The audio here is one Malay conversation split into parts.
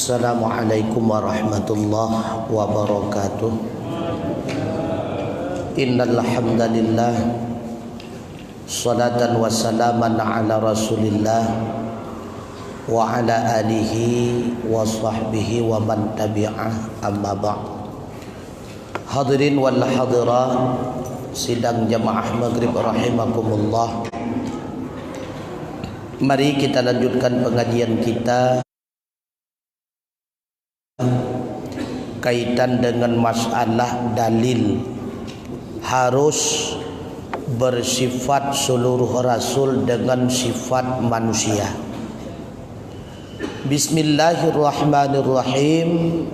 Assalamualaikum warahmatullahi wabarakatuh. Innal hamdalillah salatan wa salaman ala Rasulillah wa ala alihi wa sahbihi wa man tabi'ah, amma ba'd. Hadirin wal hadirat sidang jamaah maghrib rahimakumullah. Mari kita lanjutkan pengajian kita kaitan dengan masalah dalil harus bersifat seluruh rasul dengan sifat manusia. Bismillahirrahmanirrahim.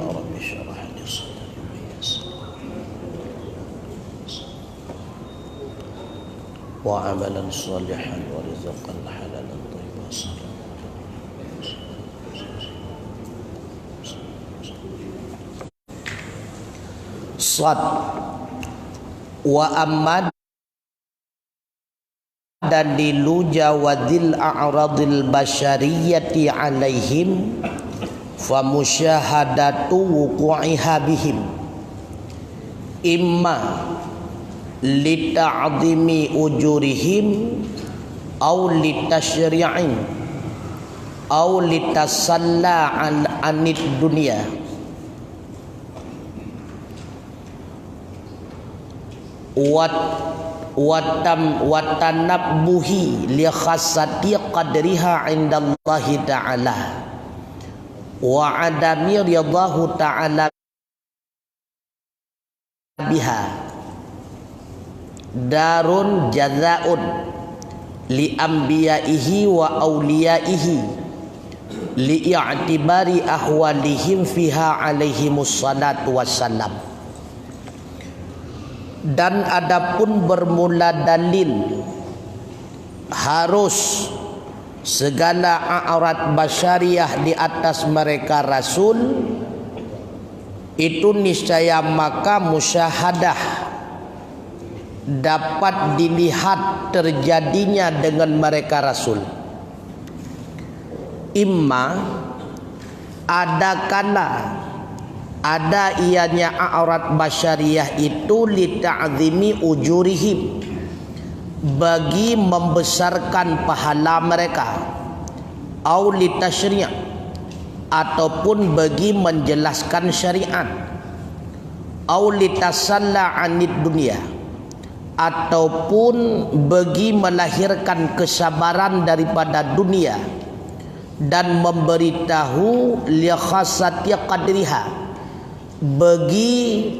Wa amalan salihan wa rizqan halalan thayyiban. Sad wa ammad dalilu jawadil a'radil basyariyati alaihim fa musyahadatu wuqu'iha bihim imma lita'zimi ujurihim aw litashri'in aw litasalla anid dunya watanabbuhi li khassati qadriha indallahi ta'ala wa adami ridahu ta'ala biha darun jazaa'un li anbiya'ihi wa awliyaihi li i'tibari ahwalihim fiha alaihimus salatu wassalam. Dan adapun bermula dalil harus segala a'rad basyariah di atas mereka rasul itu niscaya maka musyahadah dapat dilihat terjadinya dengan mereka rasul. Imma ada ianya a'rad basyariah itu li ta'zimi ujurihim, bagi membesarkan pahala mereka, au li tasyri' ataupun bagi menjelaskan syariat, au li tasalla 'anid dunya ataupun bagi melahirkan kesabaran daripada dunia dan memberitahu li khassati qadriha, bagi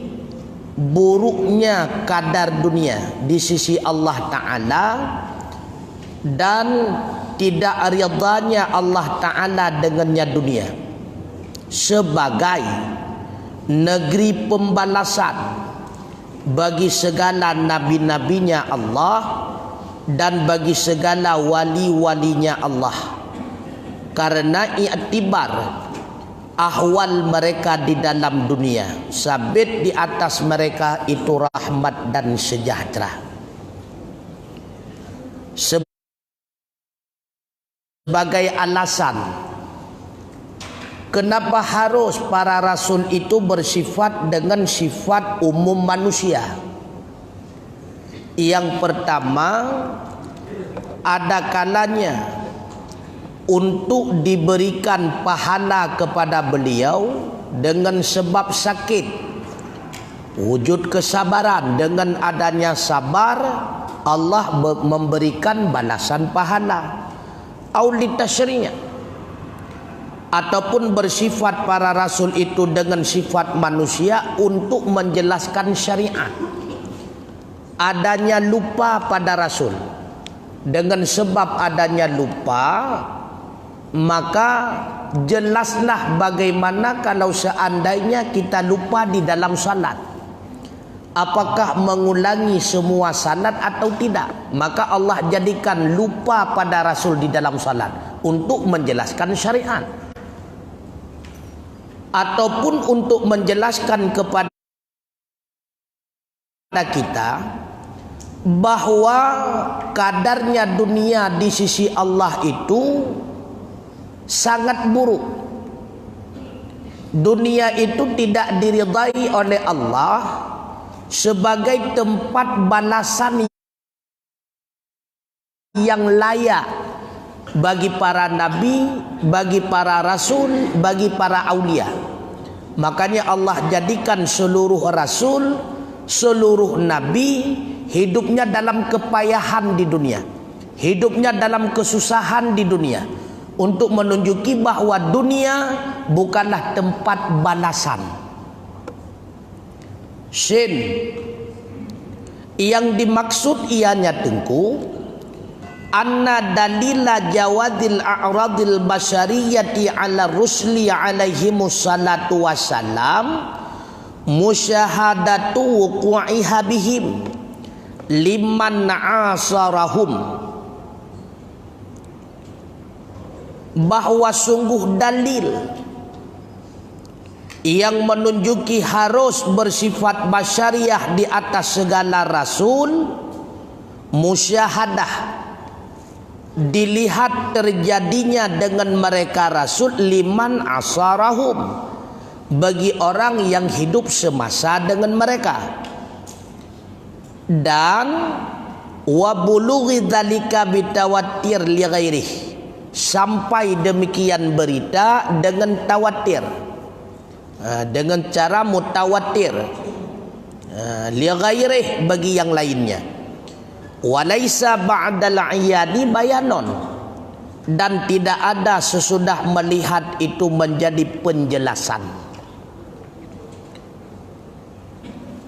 buruknya kadar dunia di sisi Allah Ta'ala dan tidak ridhanya Allah Ta'ala dengannya dunia sebagai negeri pembalasan bagi segala nabi-nabinya Allah dan bagi segala wali-walinya Allah, karena i'tibar ahwal mereka di dalam dunia, sabit di atas mereka itu rahmat dan sejahtera. Sebagai alasan kenapa harus para rasul itu bersifat dengan sifat umum manusia. Yang pertama, ada kalanya untuk diberikan pahala kepada beliau dengan sebab sakit, wujud kesabaran. Dengan adanya sabar Allah memberikan balasan pahala. Aulitasyrinya, ataupun bersifat para rasul itu dengan sifat manusia untuk menjelaskan syariat. Adanya lupa pada rasul, dengan sebab adanya lupa maka jelaslah bagaimana kalau seandainya kita lupa di dalam salat, apakah mengulangi semua salat atau tidak. Maka Allah jadikan lupa pada rasul di dalam salat untuk menjelaskan syariat, ataupun untuk menjelaskan kepada kita bahwa kadarnya dunia di sisi Allah itu sangat buruk, dunia itu tidak diridai oleh Allah sebagai tempat balasan yang layak bagi para nabi, bagi para rasul, bagi para aulia. Makanya Allah jadikan seluruh rasul, seluruh nabi hidupnya dalam kepayahan di dunia, hidupnya dalam kesusahan di dunia, untuk menunjuki bahwa dunia bukanlah tempat balasan. Sin, yang dimaksud ianya tengku, anna dalila jawadil a'radil basyariyati ala rusli alaihimus salatu wassalam musyahadatu wuqu'iha bihim liman asarahum, bahwa sungguh dalil yang menunjuki harus bersifat basyariah di atas segala rasul, musyahadah, dilihat terjadinya dengan mereka rasul, liman asarahum, bagi orang yang hidup semasa dengan mereka, dan wabulughi dzalika bitawatir li ghairih, sampai demikian berita dengan tawatir, dengan cara mutawatir, li ghairih, bagi yang lainnya. Walaisa ba'dal iyani bayanon, dan tidak ada sesudah melihat itu menjadi penjelasan.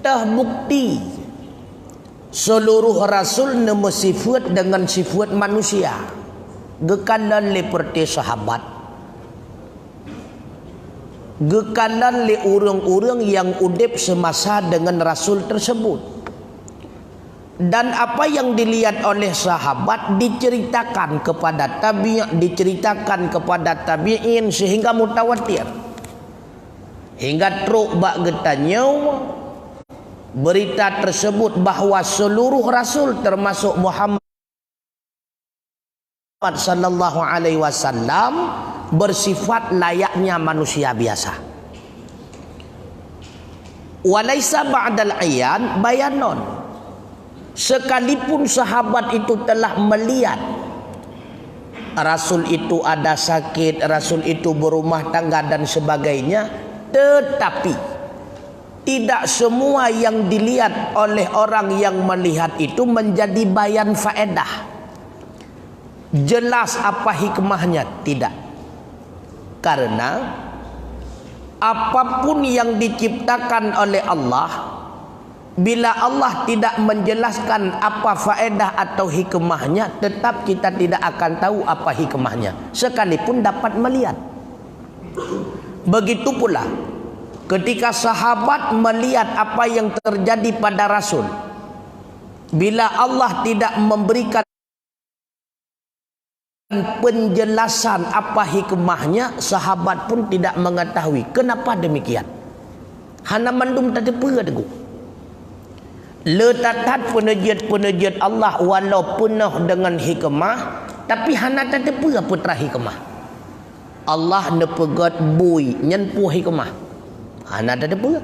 Terbukti seluruh rasul nama sifat dengan sifat manusia, gekanan seperti sahabat, gekanan le orang-orang yang udip semasa dengan rasul tersebut. Dan apa yang dilihat oleh sahabat diceritakan kepada tabi'in, diceritakan kepada tabi'in, sehingga mutawatir, hingga truk bak getanya berita tersebut bahwa seluruh rasul termasuk Muhammad sallallahu alaihi wasallam bersifat layaknya manusia biasa. Walaisa ba'dal ayan bayanon, sekalipun sahabat itu telah melihat rasul itu ada sakit, rasul itu berumah tangga dan sebagainya, tetapi tidak semua yang dilihat oleh orang yang melihat itu menjadi bayan faedah, jelas apa hikmahnya, tidak. Karena apapun yang diciptakan oleh Allah, bila Allah tidak menjelaskan apa faedah atau hikmahnya, tetap kita tidak akan tahu apa hikmahnya, sekalipun dapat melihat. Begitu pula ketika sahabat melihat apa yang terjadi pada rasul, bila Allah tidak memberikan penjelasan apa hikmahnya, sahabat pun tidak mengetahui kenapa demikian. Hana mandum tadi pura teguh. Letatat penajat-penajat Allah walau penuh dengan hikmah, tapi hana tak terpura putra hikmah. Allah nepegat bui nyenpuh hikmah, hana tak terpura.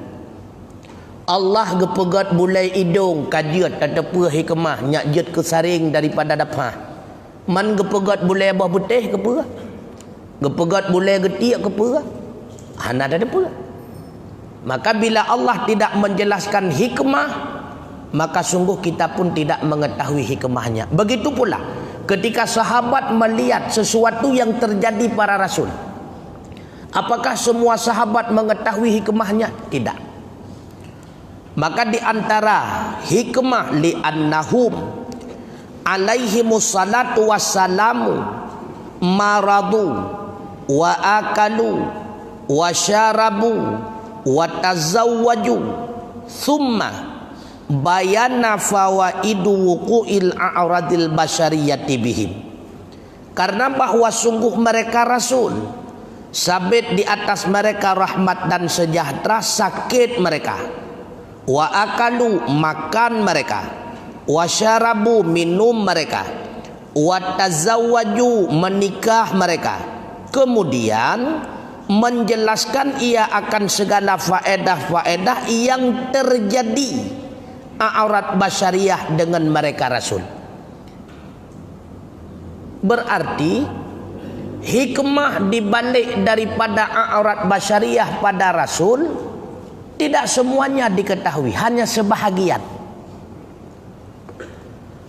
Allah gepegat bulai hidung kajiat tak terpura hikmah, nyak jet kesaring daripada dapah. Man gepegat bulai abah putih kepura, gepegat bulai getiak kepura, hana tak terpura. Maka bila Allah tidak menjelaskan hikmah, maka sungguh kita pun tidak mengetahui hikmahnya. Begitu pula ketika sahabat melihat sesuatu yang terjadi para rasul, apakah semua sahabat mengetahui hikmahnya? Tidak. Maka di antara hikmah li annahum alaihimus salatu wassalamu maradu wa akalu wa syarabu wa tazawwaju thumma bayana fawaidu wuqu'il a'radil basyariyati bihim. Karena bahwa sungguh mereka rasul, sabit di atas mereka rahmat dan sejahtera, sakit mereka, wa akalu makan mereka, wa syarabu minum mereka, wa tazawwaju menikah mereka, kemudian menjelaskan ia akan segala faedah-faedah yang terjadi a'aurat basyariah dengan mereka Rasul. Berarti hikmah dibalik daripada a'aurat basyariah pada Rasul tidak semuanya diketahui, hanya sebahagian.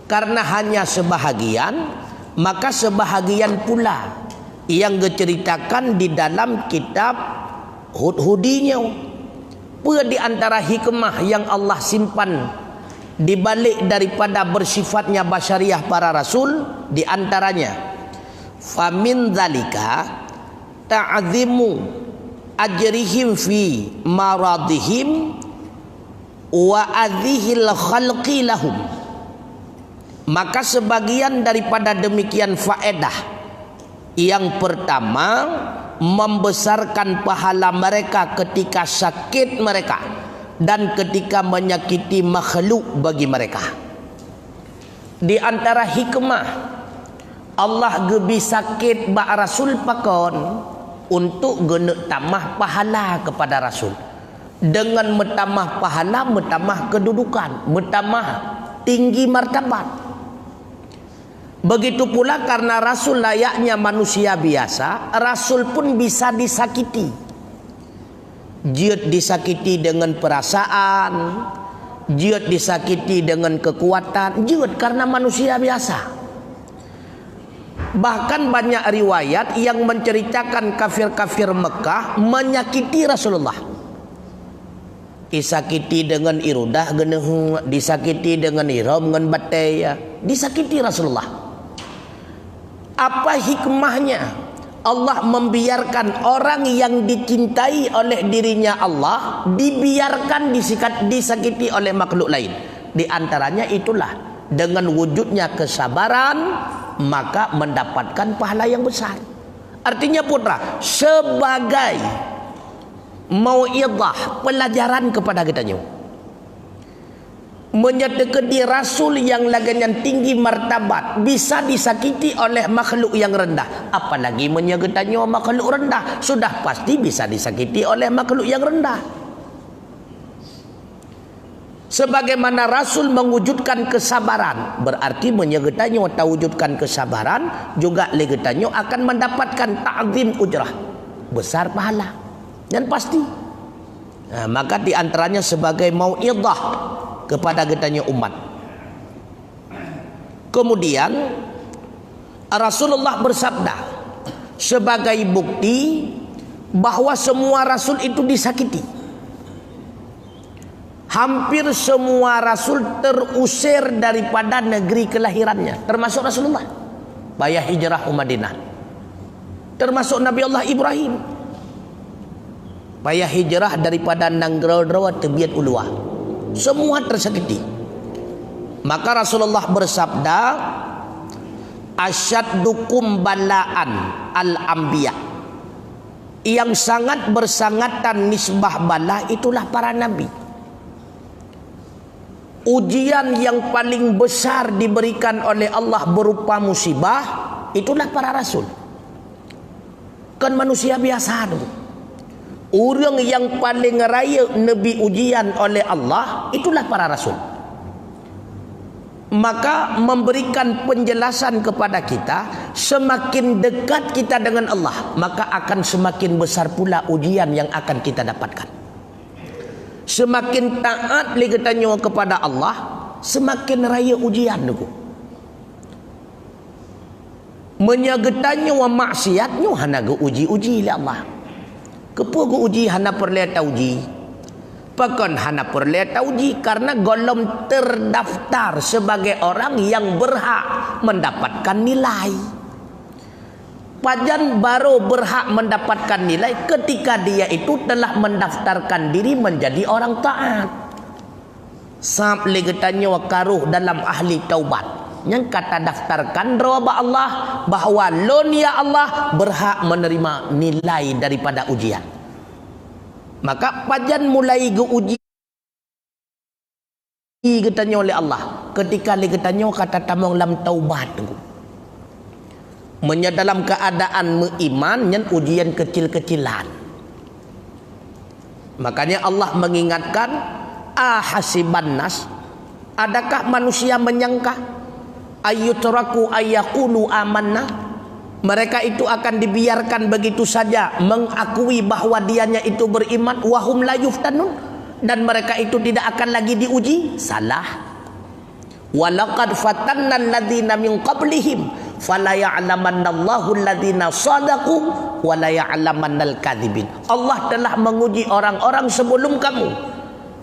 Karena hanya sebahagian, maka sebahagian pula yang diceritakan di dalam kitab Hud-Hudinya. Apa di antara hikmah yang Allah simpan di balik daripada bersifatnya basyariah para rasul, di antaranya famin dzalika ta'zimu ajrihim fi maradihim wa adhihil khalqi lahum. Maka sebagian daripada demikian faedah, yang pertama, membesarkan pahala mereka ketika sakit mereka dan ketika menyakiti makhluk bagi mereka. Di antara hikmah Allah gebi sakit bak Rasul pakon untuk guna tamah pahala kepada Rasul. Dengan menambah pahala, menambah kedudukan, menambah tinggi martabat. Begitu pula karena Rasul layaknya manusia biasa, Rasul pun bisa disakiti. Jiat disakiti dengan perasaan, jiat disakiti dengan kekuatan, jiat karena manusia biasa. Bahkan banyak riwayat yang menceritakan kafir-kafir Mekah menyakiti Rasulullah. Disakiti dengan irudah genehu, disakiti dengan iram dengan bataya, disakiti Rasulullah. Apa hikmahnya Allah membiarkan orang yang dicintai oleh dirinya Allah dibiarkan disakiti oleh makhluk lain? Di antaranya itulah dengan wujudnya kesabaran, maka mendapatkan pahala yang besar. Artinya putra, sebagai mau'idhah, pelajaran kepada kitanya, menyatakan di Rasul yang lagian tinggi martabat bisa disakiti oleh makhluk yang rendah, apalagi menyatakan makhluk rendah sudah pasti bisa disakiti oleh makhluk yang rendah. Sebagaimana Rasul mewujudkan kesabaran, berarti menyatakan wujudkan kesabaran juga legetannya akan mendapatkan ta'zim ujrah, besar pahala dan pasti. Nah, maka di antaranya sebagai mau'idhah kepada getanya umat. Kemudian Rasulullah bersabda sebagai bukti bahwa semua rasul itu disakiti. Hampir semua rasul terusir daripada negeri kelahirannya, termasuk Rasulullah. Bayah hijrah Madinah. Termasuk Nabi Allah Ibrahim. Bayah hijrah daripada Nanggrawa Tebiat Uluah. Semua tersakiti. Maka Rasulullah bersabda, asyaddukum balaan al-anbiya. Yang sangat bersangatan nisbah bala itulah para nabi. Ujian yang paling besar diberikan oleh Allah berupa musibah itulah para rasul. Kan manusia biasa dulu. Orang yang paling raya Nabi ujian oleh Allah itulah para rasul. Maka memberikan penjelasan kepada kita, semakin dekat kita dengan Allah, maka akan semakin besar pula ujian yang akan kita dapatkan. Semakin taat ligetannya kepada Allah, semakin raya ujian itu. Menyagetannya wa maksiatnya hanaga uji-uji oleh Allah. Kepugu uji hana perlu uji, pakan hana perlu uji karena golong terdaftar sebagai orang yang berhak mendapatkan nilai. Pajan baru berhak mendapatkan nilai ketika dia itu telah mendaftarkan diri menjadi orang taat. Sab legetannya wakaruh dalam ahli taubat. Yang kata daftarkan roba Allah bahwa lon ya Allah berhak menerima nilai daripada ujian. Maka pajan mulai uji getanya oleh Allah ketika legetannya kata tamang lam taubat. dalam keadaan beriman yang ujian kecil-kecilan. Makanya Allah mengingatkan, ahasiban nas, adakah manusia menyangka ayyutraku ayyaqulu amanna, mereka itu akan dibiarkan begitu saja mengakui bahwa dianya itu beriman, wahum la yuftanun, dan mereka itu tidak akan lagi diuji? Salah. Walaqad fatanna alladhina min qablihim fala ya'lamannallahu alladhina sadaqu wa la ya'lamannal kadhibin. Allah telah menguji orang-orang sebelum kamu,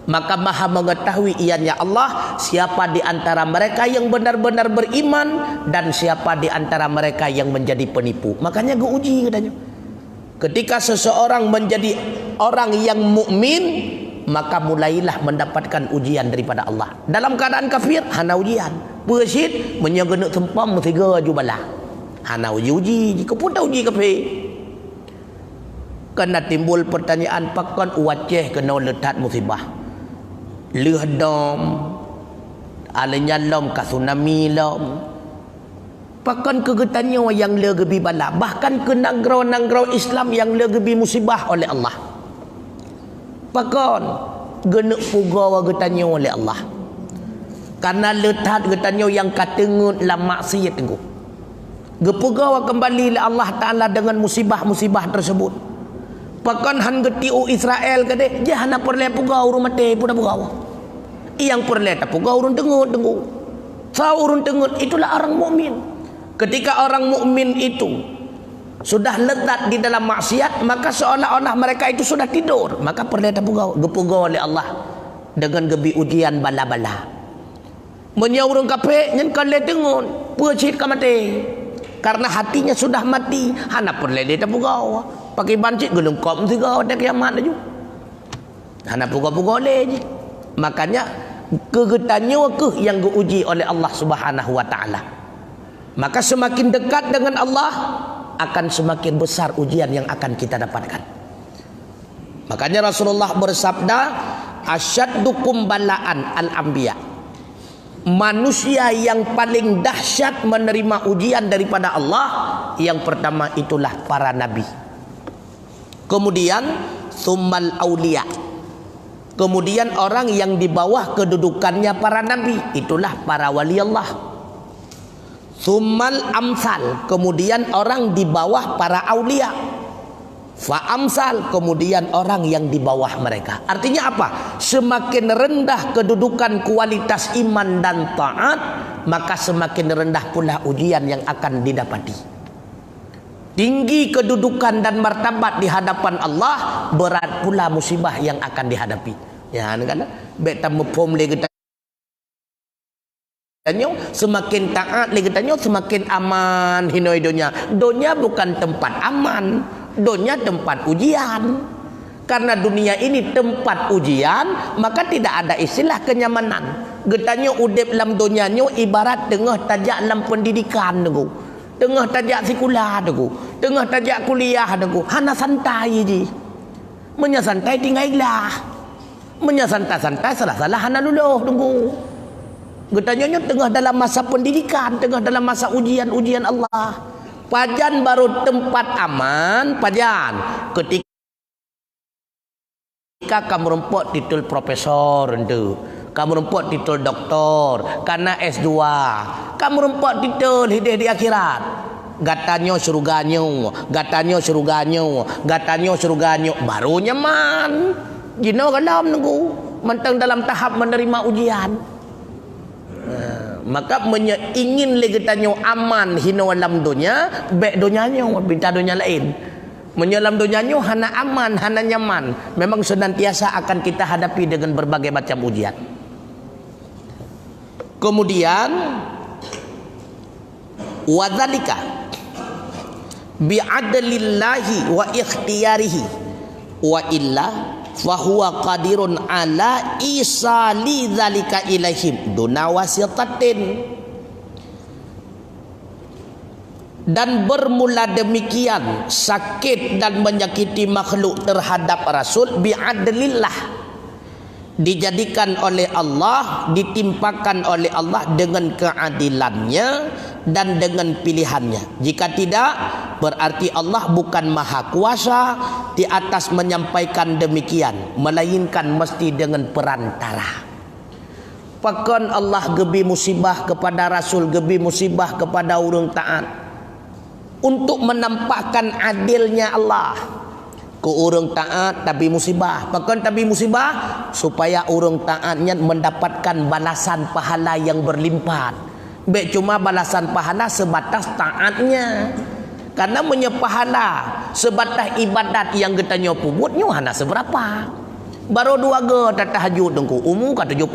maka Maha mengetahui ianya Allah siapa di antara mereka yang benar-benar beriman dan siapa di antara mereka yang menjadi penipu. Makanya gue uji katanya. Ketika seseorang menjadi orang yang mukmin, maka mulailah mendapatkan ujian daripada Allah. Dalam keadaan kafir, hana ujian. Bersyid, menyagana sempam tiga jubalah. Hana uji-uji, jika pun tak uji kafir. Kena timbul pertanyaan, pakon waceh kena letak musibah. Leh dom, alanya lom ka tsunami lom. Pakon kegetanya yang legebi bala. Bahkan ke nangrau-nangrau Islam yang legebi musibah oleh Allah. Pakon genek pugawa getanya oleh Allah. Karena letak getanya yang katengut la maksiat tenggu. Gepugawa kembali oleh Allah Taala dengan musibah-musibah tersebut. Pakon han getiu Israel kade jahana perle pugau urun mate pun pugawa. Yang perle ta pugau urun tengut tenggu. Sau urun tengut itulah orang mukmin. Ketika orang mukmin itu sudah letak di dalam maksiat, maka seolah-olah mereka itu sudah tidur. Maka perleta gepugau oleh Allah dengan gebi ujian bala-bala. Menyaurung kape nyen kale tengun pecit ka mati. Karena hatinya sudah mati, hana perleta pugau. Pakai bancit gelung kom tiga ada kiamat aja. Hana pugau-pugau le. Makanya kegetannya ke yang diuji oleh Allah Subhanahu wa taala. Maka semakin dekat dengan Allah, akan semakin besar ujian yang akan kita dapatkan. Makanya Rasulullah bersabda, asyaddukum balaan al-anbiya. Manusia yang paling dahsyat menerima ujian daripada Allah, yang pertama itulah para nabi. Kemudian summal auliya. Kemudian orang yang di bawah kedudukannya para nabi, itulah para wali Allah. Summal amsal, kemudian orang di bawah para aulia. Fa amsal, kemudian orang yang di bawah mereka. Artinya apa? Semakin rendah kedudukan kualitas iman dan taat, maka semakin rendah pula ujian yang akan didapati. Tinggi kedudukan dan martabat di hadapan Allah, berat pula musibah yang akan dihadapi. Ya kan? Beta mepom le semakin taat lagi tanya semakin aman hinoi dunia. Dunia bukan tempat aman, dunia tempat ujian. Karena dunia ini tempat ujian, maka tidak ada istilah kenyamanan. Getanya udip dalam dunia nyo ibarat tengah tajak dalam pendidikan tu. Tengah tajak sekolah tu. Tengah tajak kuliah tu. Hana santai je. Menyasantai tinggallah. Menyasantai-santai salah-salah hana luluh tunggu. Getanya tengah dalam masa pendidikan, tengah dalam masa ujian-ujian Allah. Pajan baru tempat aman, pajan. Ketika kamu rempok titul profesor itu, kamu rempok titul doktor, karena S2, kamu rempok titul hidup di akhirat. Gatanya surganyo, baru nyaman. Gino kalam nunggu, mentang dalam tahap menerima ujian. Maka ingin lagi tanya aman hino alam dunia, baik dunianya bintang dunia lain. Menyelam dunianya hana aman, hana nyaman. Memang senantiasa akan kita hadapi dengan berbagai macam ujian. Kemudian wadzalika bi'adlillahi wa ikhtiyarihi wa illa fahuwa qadirun ala isali dzalika ilaihim duna wasitatin. Dan bermula demikian sakit dan menyakiti makhluk terhadap Rasul bi'adlillah, dijadikan oleh Allah, ditimpakan oleh Allah dengan keadilannya dan dengan pilihannya. Jika tidak, berarti Allah bukan maha kuasa di atas menyampaikan demikian, melainkan mesti dengan perantara. Pakan Allah gebi musibah kepada Rasul, gebi musibah kepada orang taat untuk menampakkan adilnya Allah. Ke orang taat tapi musibah, pakan tapi musibah supaya orang taatnya mendapatkan balasan pahala yang berlimpah. Baik cuma balasan pahala sebatas taatnya. Karena menyepahala sebatas ibadat yang kita nyopu buatnya hana seberapa. Baru 2 ge tahajud dengku umum ka 75.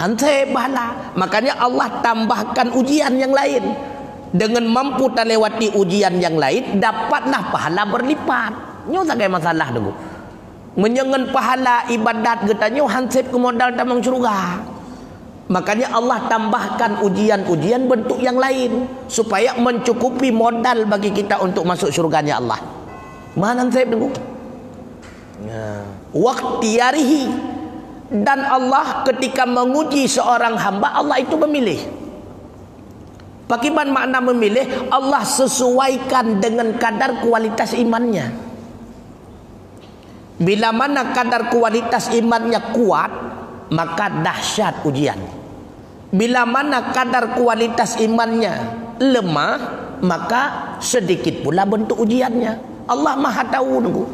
Hantai pahala. Makanya Allah tambahkan ujian yang lain. Dengan mampu terlewati ujian yang lain, dapatlah pahala berlipat. Nyo tak ada masalah dulu. Menyengen pahala ibadat kita nyo hansip ke modal tamang surga. Makanya Allah tambahkan ujian-ujian bentuk yang lain supaya mencukupi modal bagi kita untuk masuk surganya Allah. Mana hansip dulu? Waqtiyarihi. Dan Allah ketika menguji seorang hamba, Allah itu memilih. Bagaimana makna memilih? Allah sesuaikan dengan kadar kualitas imannya. Bila mana kadar kualitas imannya kuat, maka dahsyat ujian. Bila mana kadar kualitas imannya lemah, maka sedikit pula bentuk ujiannya. Allah Maha tahu.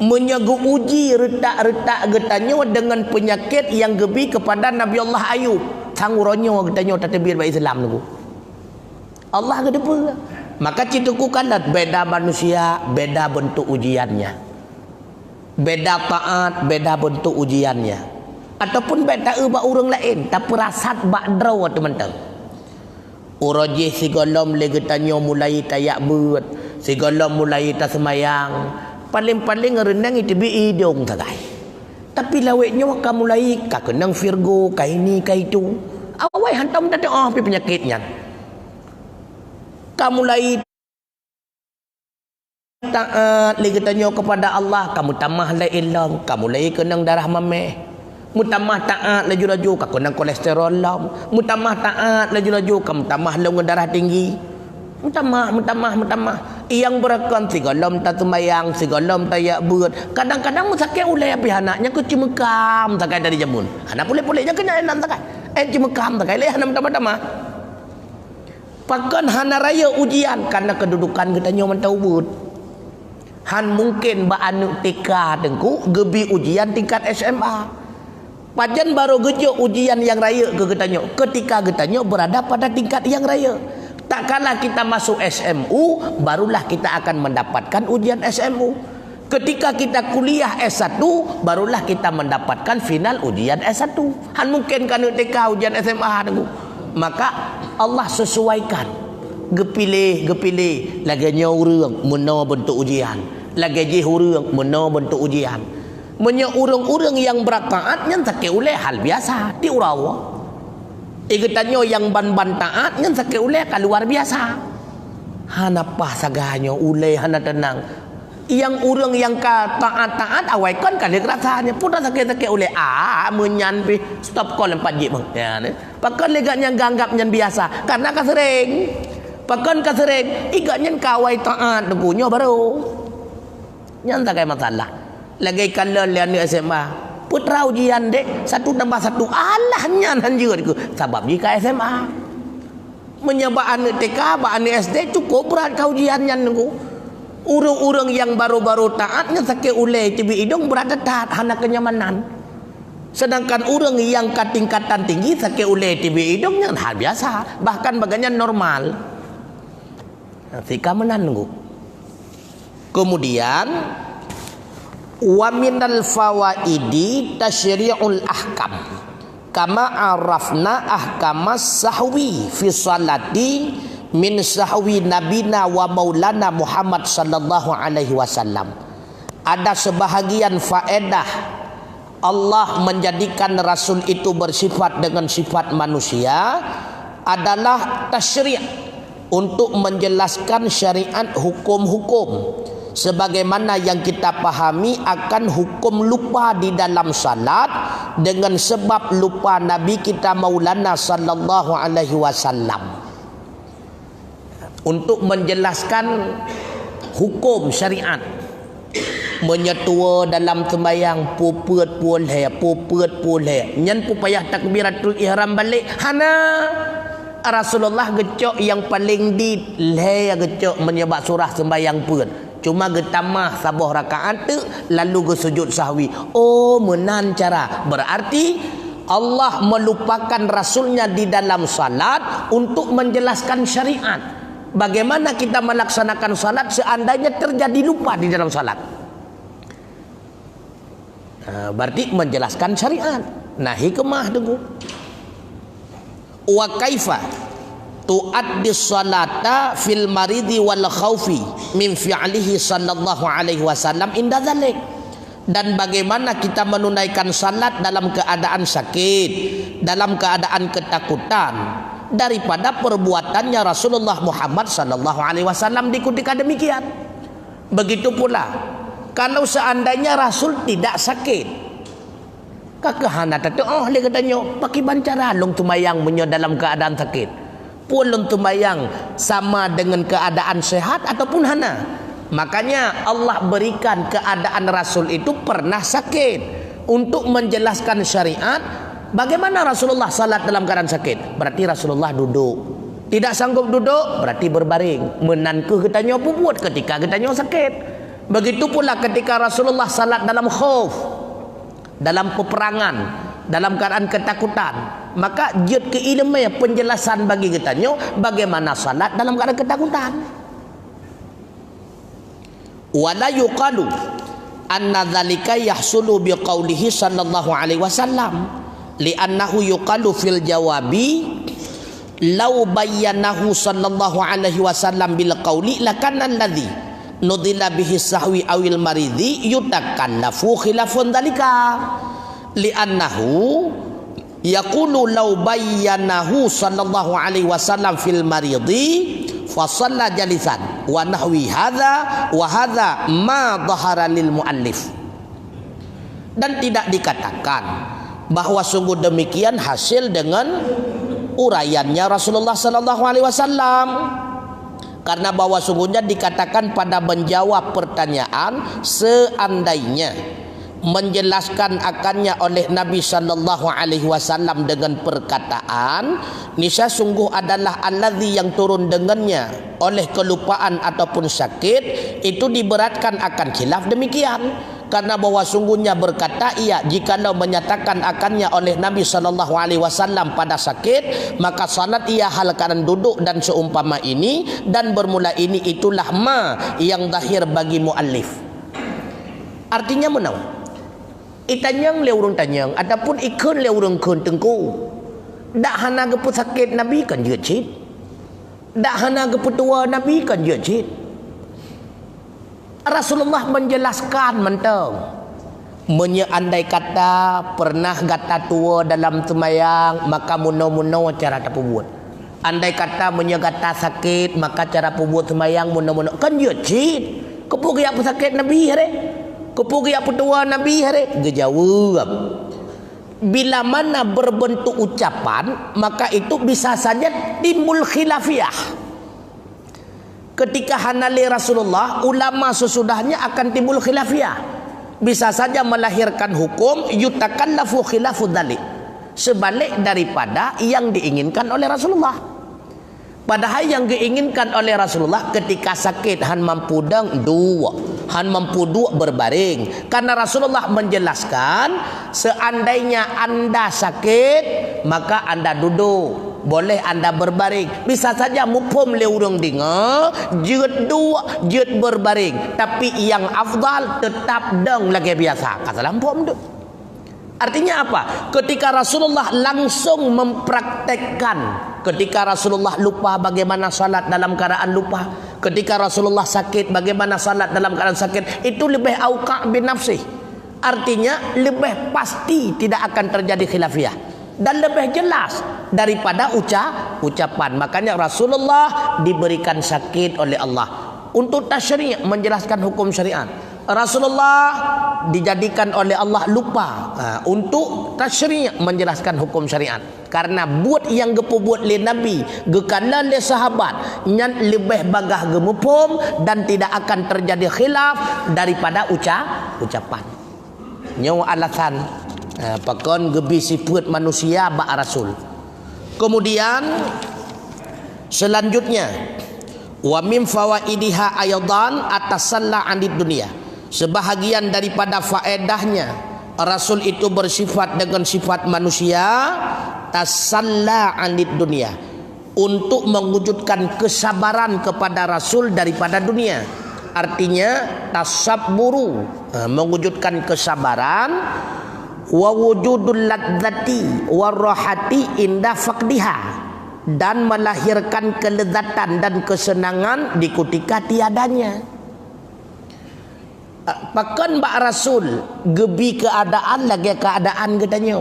Menyegu uji retak-retak getanya dengan penyakit yang gebi kepada Nabi Allah Ayub. Sanguronyo getanya tatbir ba Islam nunggu. Allah ke depan. Maka citukukanlah beda manusia, beda bentuk ujiannya. Beda taat, beda bentuk ujiannya. Ataupun beda ubah orang lain, tapi rasat bakdraw teman-teman. Urajih sigolom legetanyo mulai tayak buat, sigolom mulai tak semayang. Paling-paling renang itu bi idong tagai. Tapi laweknya kamu mulai kakenang Virgo, kah ini kah itu. Awai hantam tak ada penyakitnya. Kamu mulai taat lagi tanya kepada Allah, kamu tamah la ilm, kamu lagi kenang darah mameh. Mutamah taat laju-laju kamu kenang kolesterol lam. Mutamah taat laju-laju kamu tamah long darah tinggi. Mutamah. Yang berakon sigolom tak semayang, sigolom tak yak buat. Kadang-kadang musakit ulai api anaknya ke cuma kam takai dari jamun. Anak boleh-bolehnya kena enam takai. Cuma kam takai leh enam tamah-tamah. Pakan hana raya ujian karena kedudukan kita nyoman taubut. Han mungkin ba anu TK dengku gebi ujian tingkat SMA. Pajan baru gejo ujian yang raya ke getanyo ketika getanyo berada pada tingkat yang raya. Tak kala kita masuk SMU barulah kita akan mendapatkan ujian SMU. Ketika kita kuliah S1 barulah kita mendapatkan final ujian S1. Han mungkin kan TK ujian SMA dengku. Maka Allah sesuaikan gepilih lagi nyaurang mena bentuk ujian, lagi jihurang mena bentuk ujian. Menya urang-urang yang bertaat yang sakit oleh hal biasa di urawa. Ikatanyo yang ban-ban taat yang sakit oleh luar biasa. Hana pah saganya uleh hana tenang. Yang urang yang taat-taat awaikan kali rasanya pun sakit-sakit oleh menyan pi stop call 4 jam ya ne. Pakan leganya ganggap nyan biasa karena kasering. Pakan kasering iganya kawai taat punya baru. Nyan tak kayak masalah. Lagi kalau lian di SMA putra ujian dek 1 tambah 1 alah nyan hanjur ku sebab jika SMA menyebaan TK baan SD cukup berat kau ujian nyan ku. Urang-urang yang baru-baru taatnya sakit uleh tibi hidung berada taat hana kenyamanan. Sedangkan orang yang ke tingkatan tinggi sakit uleh tibi hidungnya hal biasa, bahkan bagiannya normal. Sika menanggu. Kemudian wa minal fawaidi tasyri'ul ahkam kama arafna ahkamas sahwi fi salati min sahwi nabina wa maulana Muhammad sallallahu alaihi wasallam. Ada sebahagian faedah Allah menjadikan Rasul itu bersifat dengan sifat manusia adalah tasyri' untuk menjelaskan syariat hukum-hukum sebagaimana yang kita pahami akan hukum lupa di dalam salat dengan sebab lupa Nabi kita Maulana sallallahu alaihi wasallam. Untuk menjelaskan hukum syariat, menyetua dalam sembahyang puput boleh nyen pu payah takbiratul ihram balik hana Rasulullah gecok yang paling di le gecok menyebab surah sembahyang pun cuma getamah sabuh rakaat tu lalu ge sujud sahwi. Oh menan cara berarti Allah melupakan rasulnya di dalam salat untuk menjelaskan syariat. Bagaimana kita melaksanakan salat seandainya terjadi lupa di dalam salat. Berarti menjelaskan syariat. Nah hikmah tu. Wa kaifa tuaddi salata fil maridi wal khaufi min fi'lihi sallallahu alaihi wasallam inda dzalik. Dan bagaimana kita menunaikan salat dalam keadaan sakit, dalam keadaan ketakutan daripada perbuatannya Rasulullah Muhammad sallallahu alaihi wasallam di ketika demikian. Begitu pula kalau seandainya Rasul tidak sakit, kakahana tatu oh le katanya pakai bancara long tumayang menyo dalam keadaan sakit pun long tumayang sama dengan keadaan sehat ataupun hana. Makanya Allah berikan keadaan Rasul itu pernah sakit untuk menjelaskan syariat. Bagaimana Rasulullah salat dalam keadaan sakit? Berarti Rasulullah duduk. Tidak sanggup duduk berarti berbaring. Menanku katanya puput ketika katanya sakit. Begitu pula ketika Rasulullah salat dalam khauf, dalam peperangan, dalam keadaan ketakutan, maka jut keilmuan penjelasan bagi kitanya bagaimana salat dalam keadaan ketakutan. Wala yuqalu anna dzalika yahsulu biqaulihi sallallahu alaihi wasallam li'annahu yuqalu fil jawabi law bayyanahu sallallahu alaihi wasallam bil qauli lakana alladhi nudilla bihi sahwi awil maridi yutakallafu khilafun dzalika li'annahu yaqulu law bayyanahu sallallahu alaihi wasallam fil maridi fasalla jalisan wa nahwi hadza wa hadza ma dhahara lil muallif. Dan tidak dikatakan bahwa sungguh demikian hasil dengan uraiannya Rasulullah sallallahu alaihi wasallam, karena bahwa sungguhnya dikatakan pada menjawab pertanyaan seandainya menjelaskan akannya oleh Nabi sallallahu alaihi wasallam dengan perkataan niscaya sungguh adalah allazi yang turun dengannya oleh kelupaan ataupun sakit itu diberatkan akan khilaf demikian. Karena bahwa sungguhnya berkata ia jikalau menyatakan akannya oleh Nabi sallallahu alaihi wasallam pada sakit maka salat ia hal keadaan duduk dan seumpama ini dan bermula ini itulah ma yang zahir bagi muallif. Artinya menau itanyang le urang tanyang ataupun ikun le urang kun tengku dak hana gepu sakit Nabi kan je cit, dak hana gepu tua Nabi kan je cit. Rasulullah menjelaskan mentang menyeandai kata pernah gata tua dalam sembahyang maka muno-muno cara tak buat. Andai kata menyegata sakit maka cara buat sembahyang muno-muno kan je cit. Kepugi apa sakit Nabi hari? Kepugi apa tua Nabi hari? Gejawab. Bila mana berbentuk ucapan maka itu bisa saja timbul khilafiyah. Ketika hanali Rasulullah, ulama sesudahnya akan timbul khilafiyah. Bisa saja melahirkan hukum yutakallafu khilafu dzalik, sebalik daripada yang diinginkan oleh Rasulullah. Padahal yang diinginkan oleh Rasulullah ketika sakit han mampu dang dua, han mampu dua berbaring. Karena Rasulullah menjelaskan seandainya anda sakit maka anda duduk, boleh anda berbaring. Bisa saja mupum le urang dengar jeut dua jeut berbaring, tapi yang afdal tetap dang lagi biasa kata lampom tu. Artinya apa? Ketika Rasulullah langsung mempraktekkan, ketika Rasulullah lupa bagaimana salat dalam keadaan lupa, ketika Rasulullah sakit bagaimana salat dalam keadaan sakit, itu lebih auqa' bin nafsih. Artinya lebih pasti tidak akan terjadi khilafiyah dan lebih jelas daripada ucapan. Makanya Rasulullah diberikan sakit oleh Allah untuk tasyri' menjelaskan hukum syariat. Rasulullah dijadikan oleh Allah lupa untuk tasyri' menjelaskan hukum syariat. Karena buat yang gepu buat le Nabi, gekala le sahabat, nyan lebih bagah gemupum dan tidak akan terjadi khilaf daripada ucapan. Nyawa alasan pakon gebi sifat manusia ba Rasul. Kemudian selanjutnya wa min fawaidiha aydan atasalla 'anid dunia. Sebahagian daripada faedahnya Rasul itu bersifat dengan sifat manusia, tasalla 'anid dunia, untuk mewujudkan kesabaran kepada Rasul daripada dunia. Artinya tasabburu, mewujudkan kesabaran, wa wujudul ladzati warahati inda faqdiha, dan melahirkan kelezatan dan kesenangan di ketika tiadanya. Pakan Mbak Rasul gebi keadaan lagi keadaan katanya.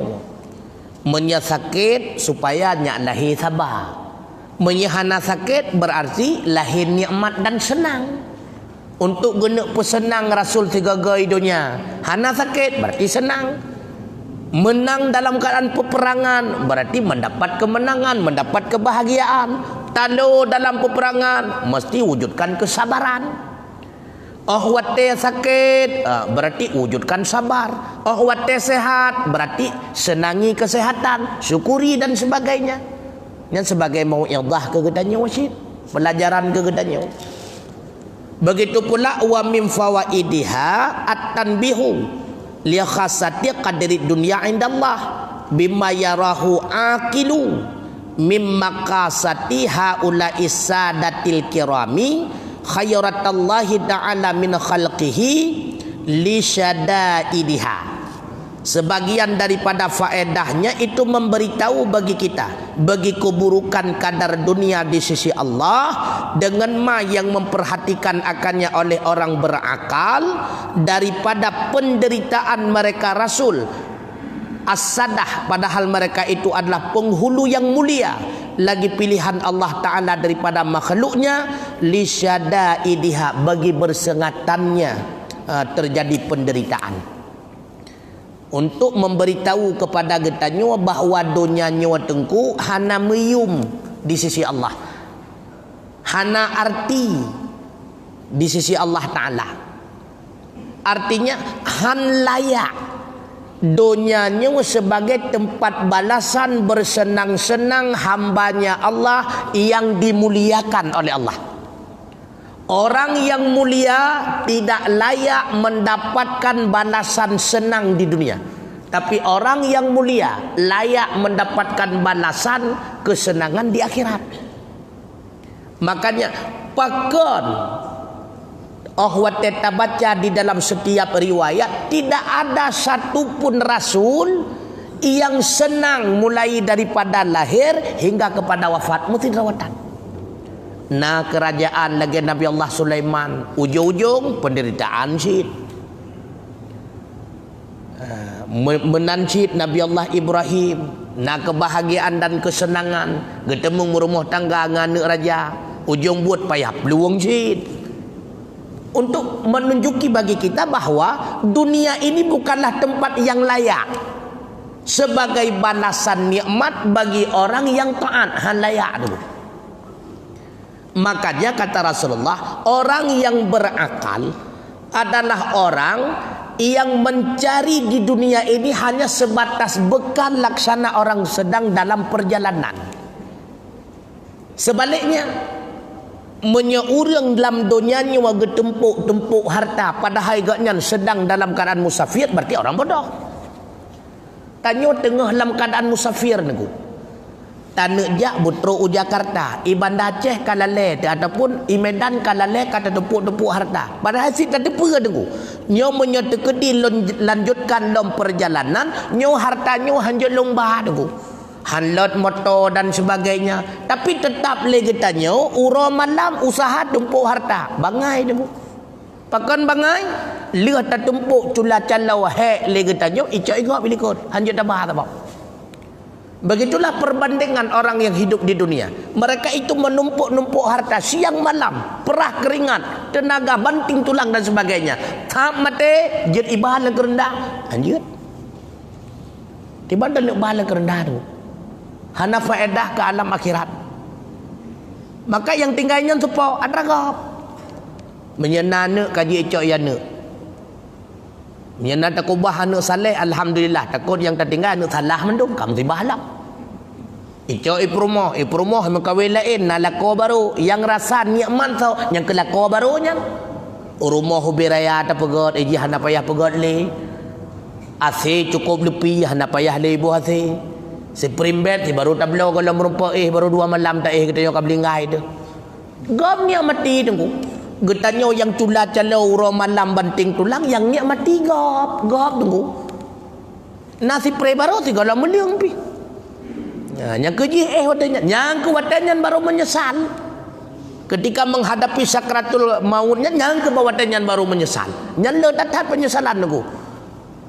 Menya sakit supaya nyak lahir sabar. Menya hana sakit berarti lahir nikmat dan senang. Untuk guna pesenang Rasul segagai dunia. Hana sakit berarti senang. Menang dalam keadaan peperangan berarti mendapat kemenangan, mendapat kebahagiaan. Talo dalam peperangan mesti wujudkan kesabaran. Wate sakit berarti wujudkan sabar. Wate sehat berarti senangi kesehatan, syukuri dan sebagainya. Yang sebagai mau'idhah kegedanya wasid, pelajaran kegedanya. Begitu pula wa min fawaidiha at-tanbihu li khassati qadri dunya indallah bimma yarahu aqilu mimma qasati haula isadatil kirami khairatallahi ta'ala min khalqihi li syadaidiha. Sebagian daripada faedahnya itu memberitahu bagi kita bagi keburukan kadar dunia di sisi Allah dengan ma yang memperhatikan akannya oleh orang berakal daripada penderitaan mereka Rasul as-sadah, padahal mereka itu adalah penghulu yang mulia, lagi pilihan Allah Ta'ala daripada makhluknya, li syadaidiha, bagi bersengatannya terjadi penderitaan, untuk memberitahu kepada getanyo bahawa dunia nyawa tengku hana meyum di sisi Allah, hana arti di sisi Allah Ta'ala. Artinya han layak dunianya sebagai tempat balasan bersenang-senang hambanya Allah yang dimuliakan oleh Allah. Orang yang mulia tidak layak mendapatkan balasan senang di dunia, tapi orang yang mulia layak mendapatkan balasan kesenangan di akhirat. Makanya pakon kita baca di dalam setiap riwayat, tidak ada satupun Rasul yang senang mulai daripada lahir hingga kepada wafat, mesti rawatan. Nah, kerajaan lagi Nabi Allah Sulaiman, ujung-ujung penderitaan syid. Menancit Nabi Allah Ibrahim, nah kebahagiaan dan kesenangan, ketemu rumah tangga dengan raja, ujung buat payah peluang syid. Untuk menunjuki bagi kita bahawa dunia ini bukanlah tempat yang layak sebagai balasan nikmat bagi orang yang taat, han layak dulu. Makanya kata Rasulullah, orang yang berakal adalah orang yang mencari di dunia ini hanya sebatas bekal laksana orang sedang dalam perjalanan. Sebaliknya, menyeurang dalam dunianya wage tempuk harta padahal agaknya sedang dalam keadaan musafir, berarti orang bodoh. Tanya tengah dalam keadaan musafir nego. Tanah jak Butro Jakarta, i Bandar Aceh kalale ataupun i Medan kalale kata tempuk harta. Padahal si tak depa nego. Nyo menyetekedi lanjutkan lom perjalanan, nyo hartanyo hanjut lomba nego. Hanlot motor dan sebagainya, tapi tetap lagi tanya uro malam usaha tumpuk harta bangai demu pakan bangai lihat tak tumpuk cula calau hek lagi tanya icak igak bilikot hanjut tabah tabah Begitulah perbandingan orang yang hidup di dunia. Mereka itu menumpuk-numpuk harta siang malam, perah keringat, tenaga, banting tulang dan sebagainya. Tak mati, jid ibahan yang kerendah. Anjir. Tiba dan ibahan yang kerendah tu. Hana faedah ke alam akhirat. Maka yang tinggalnya supaya ada gap. Menyenana kaji ecok yana. Menyenana takubah anak saleh, alhamdulillah. Takut yang tertinggal anak salah mendung, kamu tiba halam. Icok iprumah yang kawin lain, nak lako baru. Yang rasa nikmat tau, yang kelako barunya. Rumah hubi raya tak pegot, iji hana payah pegot le. Asih cukup lebih, hana payah le ibu asih. Si primbet, si baru tak belau kalau merumpah baru 2 malam tak kita yang kablingai tu. Gam niat mati tunggu. Getanyo yang cula calau ro malam banting tulang, yang niat mati gap tunggu. Nasi pre baru si kalau meliung pi. Yang keji watanya, yang kewatanya baru menyesal. Ketika menghadapi sakratul mautnya, yang kewatanya baru menyesal. Yang le datang penyesalan tunggu.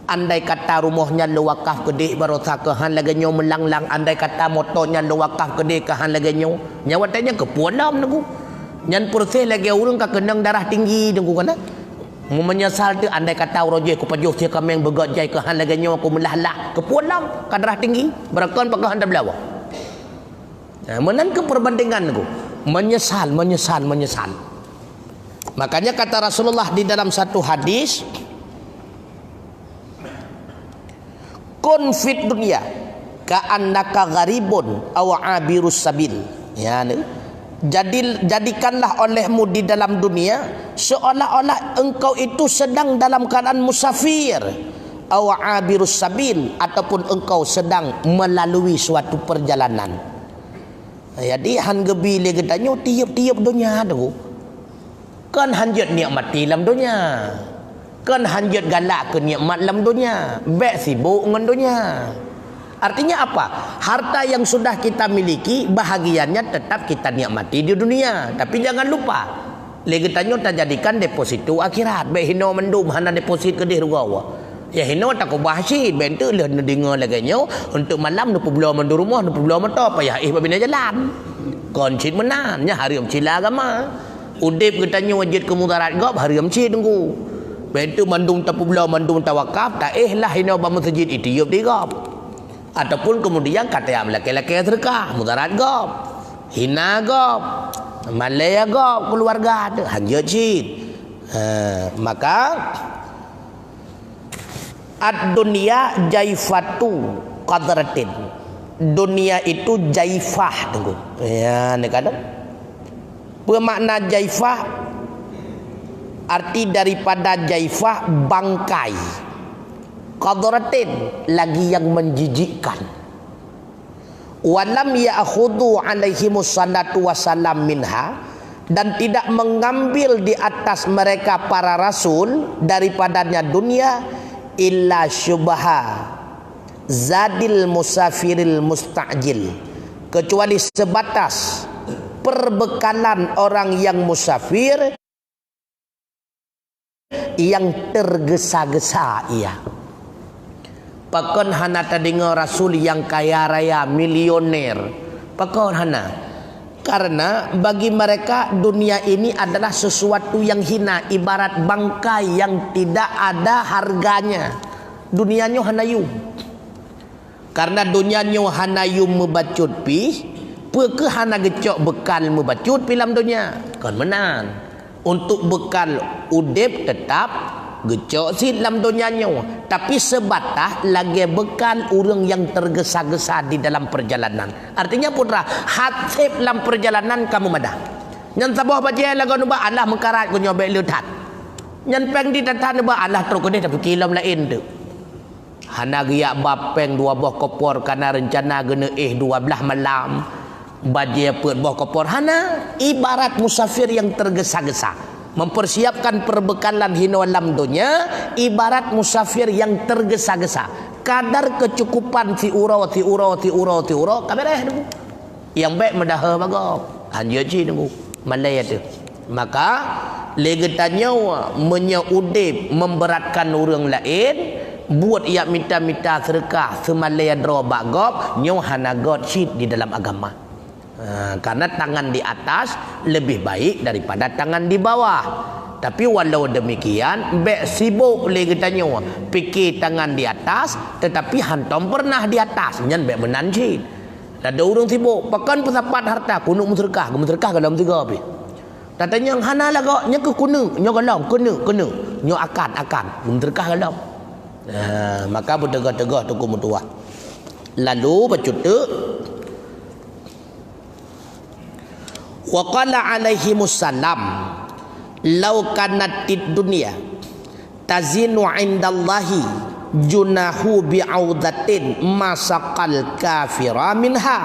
Andai kata rumahnya lu wakaf gede baru tak kehan laganyo melanglang. Andai kata motornya lu wakaf gede kehan laganyo. Nyawatanya kepualam tunggu. Nyan persih lagi urang ka kenang darah tinggi dengku kana. Mu menyesal tu andai kata roje ku pajuh sia kameng begot jai ke han laganyo aku melahlah ke pulang ka darah tinggi berakon pakah anda belawa. Menan ke perbandingan ku menyesal. Makanya kata Rasulullah di dalam satu hadis, kun fit dunya ka annaka gharibun aw abirus sabil. Ya ni. Jadikanlah olehmu di dalam dunia seolah-olah engkau itu sedang dalam keadaan musafir, aw abirus sabil, ataupun engkau sedang melalui suatu perjalanan. Jadi han gebi le gedanyo tiup-tiup dunia tu. Kan hanjut nikmat dalam dunia. Kan hanjut galak ke nikmat dalam dunia. Bek sibuk dengan dunia. Artinya apa? Harta yang sudah kita miliki, bahagiannya tetap kita nikmati di dunia. Tapi jangan lupa, lagi tanya tak jadikan deposito akhirat. Baik hino mendum hana deposit kedih rugawa. Ya hino tak ko bahasi, bentuk le dengar lagi nyo untuk malam nu pulau mendu rumah, nu pulau motor payah babina jalan. Koncit menannya hari cila agama. Udip ketanya wajib kemudarat gop hari cid tunggu. Bentuk mandung tak pulau mandung tawakaf tak lah hino ba masjid itu yup di gop. Ataupun kemudian kata yang laki-laki sedekah, mudarat gop, hina gop, malaya gop, keluarga ada, hanya cid. Maka ad-dunya jaifatu qadratin. Dunia itu jaifah tunggu. Ya, ni kata. Bermakna jaifah, arti daripada jaifah bangkai. Qadratin, lagi yang menjijikkan. Walam ya'khudhu alaihimus salatu wassalam minha, dan tidak mengambil di atas mereka para rasul daripadanya dunia illa syubha zadil musafiril musta'jil, kecuali sebatas perbekalan orang yang musafir yang tergesa-gesa ia. Pakon hana terdengar rasul yang kaya raya milioner. Pakon hana. Karena bagi mereka dunia ini adalah sesuatu yang hina, ibarat bangkai yang tidak ada harganya. Dunianya hanayu. Karena dunianya hanayu membacut pi, peke hana gecok bekal membacut pilam dunia. Kon menan. Untuk bekal udip tetap gecok si dalam dunianya, tapi sebatah lagi bekal orang yang tergesa-gesa di dalam perjalanan. Artinya putra hatib dalam perjalanan kamu madah. Nyan sabah baca lagu nuba Allah mengkarat ku nyobek letat. Nyan peng di tatan nuba Allah terus kedeh tapi kilam lain tu. Hana giyak bapeng 2 buah kopor karena rencana gena 12 malam. Bajia put buah kopor hana ibarat musafir yang tergesa-gesa. Mempersiapkan perbekalan hino alam dunia ibarat musafir yang tergesa-gesa. Kadar kecukupan si uro kabareh nunggu. Yang baik medah bagok. Hanya ji nunggu. Malaya tu. Maka legetannya menyeudip memberatkan orang lain, buat ia minta-minta sedekah semalaya dro bagop nyo hana god shit di dalam agama. Karena tangan di atas lebih baik daripada tangan di bawah. Tapi walau demikian bek sibuk le kita nyo fikir tangan di atas tetapi hantom pernah di atas nyan bek menan shit. Ada orang sibuk pakan pesapat harta kunuk sedekah ke dalam tiga api. Katanya hana lah kok nya ke kunuk nyo galau kena nyo akan sedekah galau. Maka bertegah-tegah tuku mutuah. Lalu bercutuk wa qala alaihi musallam law kanatid dunya tazinu indallahi junahu bi'audatin masaqal kafira minha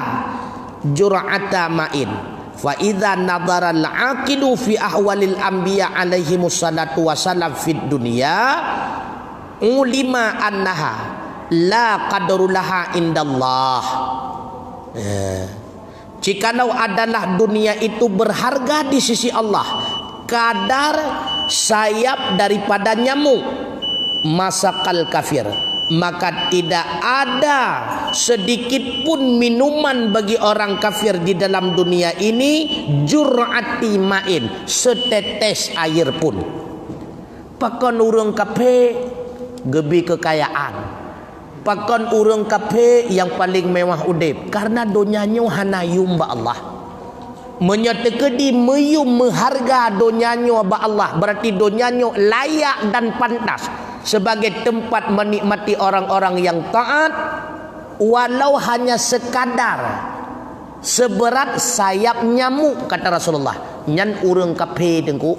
jur'ata ma'in fa idza nadhara al-aqilu fi ahwalil anbiya alaihi musallatu wasallam fid dunya ulima annaha la qadrulaha indallah. Jikalau adalah dunia itu berharga di sisi Allah kadar sayap daripada nyamuk masakal kafir, maka tidak ada sedikit pun minuman bagi orang kafir di dalam dunia ini jur'ati ma'in, setetes air pun. Pakon urang kafe gebi kekayaan, pakon urang kafe yang paling mewah udip karena donyanya hana yumba Allah. Menyatakan di meyum mengharga donyanya ba Allah berarti donyanya layak dan pantas sebagai tempat menikmati orang-orang yang taat walau hanya sekadar seberat sayap nyamuk kata Rasulullah. Nyan urang kafe dengku